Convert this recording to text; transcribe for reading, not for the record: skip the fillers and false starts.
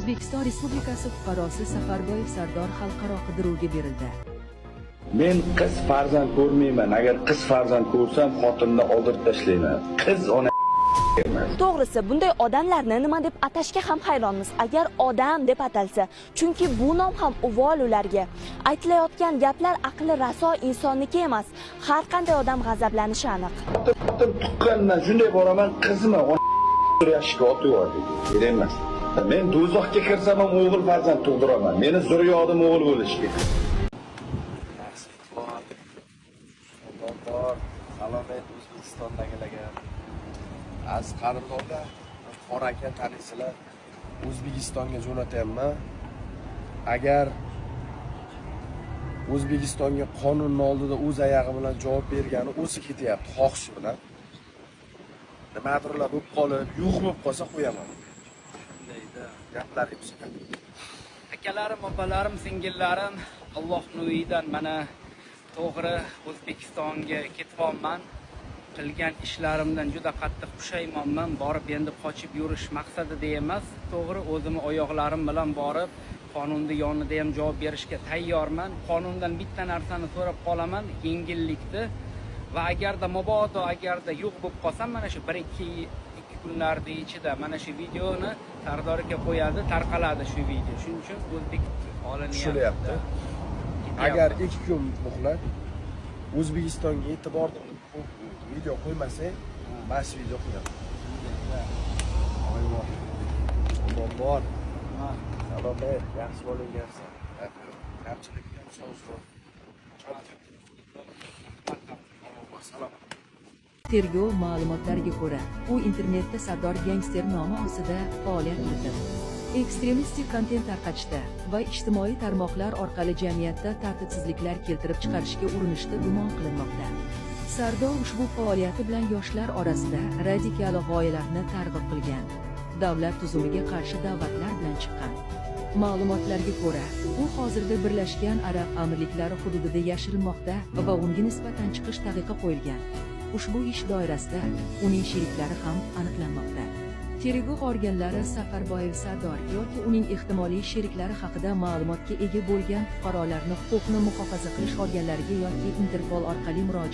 O'zbekiston Respublikasi fuqarosi Safarboyev Sardor xalqaro qidiruvga berildi. Men qiz farzand ko'rmayman. Agar qiz farzand ko'rsam, xotinni oldirib tashlayman. Qiz ona emas. To'g'risi, bunday odamlarni nima deb atashga ham hayronmiz. Agar odam deb atalsa, chunki bu nom ham uvol ularga. Aytilayotgan gaplar aqli raso insonniki emas. Har qanday odam g'azablanishi aniq. Xotin tuqqandan shunday boraman, qizmi ona yashga otib yubordi. Emas. Men do'zaxga kirsam ham o'g'il farzand tug'diraman. Meni zurriyotim o'g'il bo'lishi kerak. Salomat O'zbekistondagilarga. Az qarindorlar, qora aka tanisizlar. O'zbekistonga jo'natyapman. Agar O'zbekistonga qonunning oldida o'z oyog'i bilan javob bergani o'zi ketyapti, xohishi bilan. Nimadirlar bo'lib qolib, yo'q bo'lib qolsa qo'yaman. Shundayda gaplar hepsi. Akalarim, opalarim, singillarim, Allohning uyidan mana to'g'ri O'zbekistonga ketyapman. Qilgan ishlarimdan juda qattiq pushaymonman. Borib endi qochib yurish maqsadida emas, to'g'ri o'zim oyoqlarim bilan borib qonunning yonida ham javob berishga tayyorman. Qonundan bitta narsani so'rab qolaman, yengillikni va agarda mabodo agarda yo'q bo'lib qolsam, mana shu 1-2 kunlarda ichida mana shu videoni Sardor aka qo'yadi, tarqaladi shu video. Shuning uchun o'zbek tushunyapti. Agar 2 kun muhlat O'zbekistonga e'tibor video qo'ymasang, mana shu video qo'yaman. Oyvoy. Bor. Salomat, yaxshi bo'lingansan. Kamchilik ham sovg'a. Tergov ma'lumotlariga ko'ra, u internetda Sardor gangster nomi ostida faoliyat yuritadi. Ekstremistik kontent tarqatishda va ijtimoiy tarmoqlar orqali jamiyatda tartibsizliklar keltirib chiqarishga urinishda gumon qilinmoqda. Sardor ushbu faoliyati bilan yoshlar orasida radikal g'oyalarni targ'ib qilgan. Davlat tuzumiga qarshi da'vatlar bilan chiqqan. Ma'lumotlarga ko'ra, u hozirda Birlashgan Arab Amirliklari hududida yashirinmoqda va unga nisbatan chiqish taqiqi qo'yilgan. Ushbu ish doirasida uning sheriklari ham aniqlanmoqda. Tergov organlari Safarboyev Sardor yoki uning ehtimoliy sheriklari haqida ma'lumotga ega bo'lgan fuqarolarni huquqni muhofaza qilish organlariga yoki Interpol orqali murojaat